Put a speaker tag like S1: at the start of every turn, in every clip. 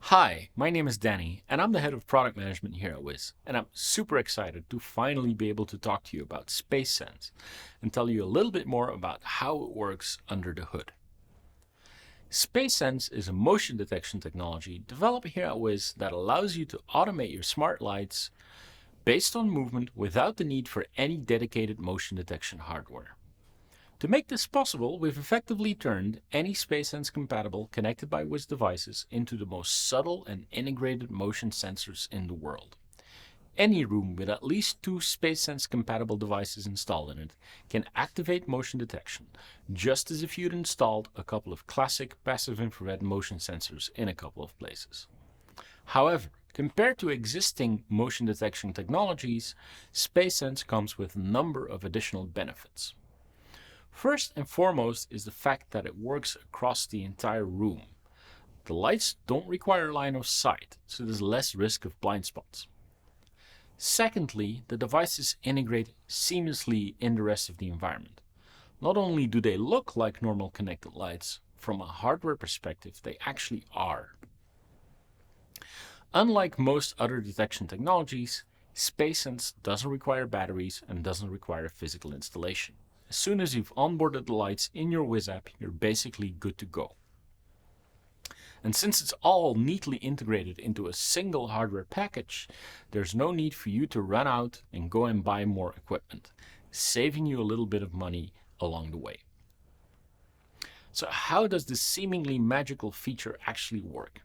S1: Hi, my name is Danny, and I'm the head of product management here at WiZ, and I'm super excited to finally be able to talk to you about SpaceSense and tell you a little bit more about how it works under the hood. SpaceSense is a motion detection technology developed here at WiZ that allows you to automate your smart lights based on movement without the need for any dedicated motion detection hardware. To make this possible, we've effectively turned any SpaceSense compatible connected by WiZ devices into the most subtle and integrated motion sensors in the world. Any room with at least two SpaceSense compatible devices installed in it can activate motion detection, just as if you'd installed a couple of classic passive infrared motion sensors in a couple of places. However, compared to existing motion detection technologies, SpaceSense comes with a number of additional benefits. First and foremost is the fact that it works across the entire room. The lights don't require line of sight, so there's less risk of blind spots. Secondly, the devices integrate seamlessly in the rest of the environment. Not only do they look like normal connected lights, from a hardware perspective, they actually are. Unlike most other detection technologies, SpaceSense doesn't require batteries and doesn't require physical installation. As soon as you've onboarded the lights in your WiZ app, you're basically good to go. And since it's all neatly integrated into a single hardware package, there's no need for you to run out and go and buy more equipment, saving you a little bit of money along the way. So how does this seemingly magical feature actually work?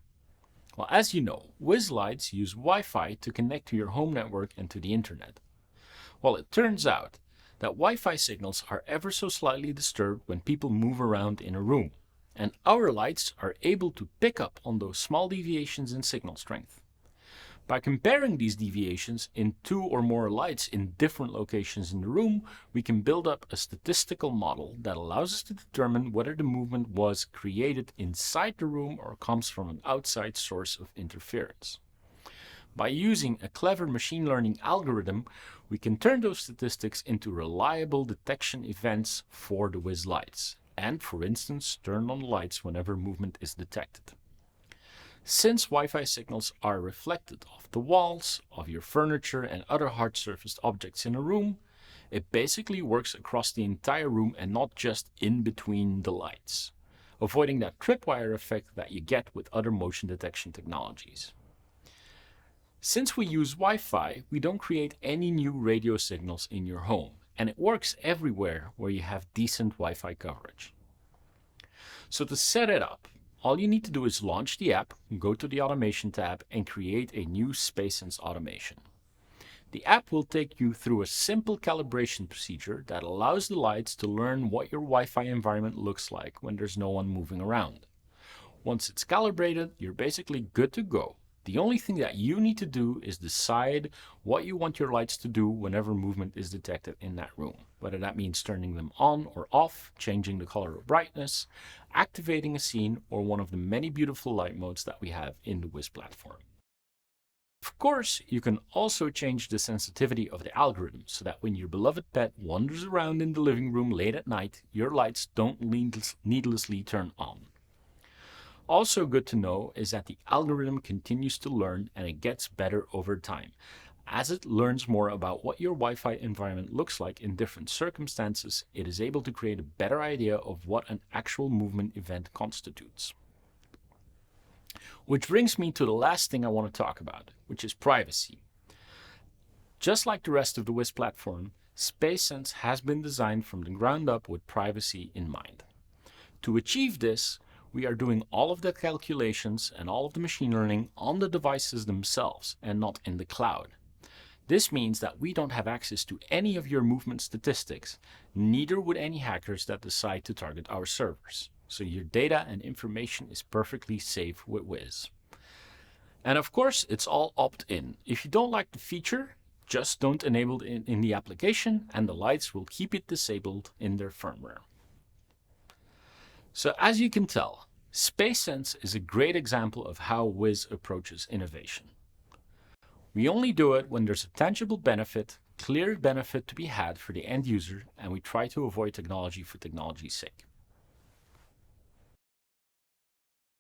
S1: Well, as you know, WiZ lights use Wi-Fi to connect to your home network and to the internet. Well, it turns out that Wi-Fi signals are ever so slightly disturbed when people move around in a room, and our lights are able to pick up on those small deviations in signal strength. By comparing these deviations in two or more lights in different locations in the room, we can build up a statistical model that allows us to determine whether the movement was created inside the room or comes from an outside source of interference. By using a clever machine learning algorithm, we can turn those statistics into reliable detection events for the WiZ lights, and for instance, turn on the lights whenever movement is detected. Since Wi-Fi signals are reflected off the walls, of your furniture and other hard-surfaced objects in a room, it basically works across the entire room and not just in between the lights, avoiding that tripwire effect that you get with other motion detection technologies. Since we use Wi-Fi, we don't create any new radio signals in your home, and it works everywhere where you have decent Wi-Fi coverage. So to set it up, all you need to do is launch the app, go to the Automation tab, and create a new SpaceSense automation. The app will take you through a simple calibration procedure that allows the lights to learn what your Wi-Fi environment looks like when there's no one moving around. Once it's calibrated, you're basically good to go. The only thing that you need to do is decide what you want your lights to do whenever movement is detected in that room, whether that means turning them on or off, changing the color or brightness, activating a scene, or one of the many beautiful light modes that we have in the WiZ platform. Of course, you can also change the sensitivity of the algorithm so that when your beloved pet wanders around in the living room late at night, your lights don't needlessly turn on. Also good to know is that the algorithm continues to learn and it gets better over time. As it learns more about what your Wi-Fi environment looks like in different circumstances, it is able to create a better idea of what an actual movement event constitutes. Which brings me to the last thing I want to talk about, which is privacy. Just like the rest of the WiZ platform, SpaceSense has been designed from the ground up with privacy in mind. To achieve this, we are doing all of the calculations and all of the machine learning on the devices themselves and not in the cloud. This means that we don't have access to any of your movement statistics, neither would any hackers that decide to target our servers. So your data and information is perfectly safe with WiZ. And of course, it's all opt-in. If you don't like the feature, just don't enable it in the application and the lights will keep it disabled in their firmware. So as you can tell, SpaceSense is a great example of how WiZ approaches innovation. We only do it when there's a tangible benefit, clear benefit to be had for the end user, and we try to avoid technology for technology's sake.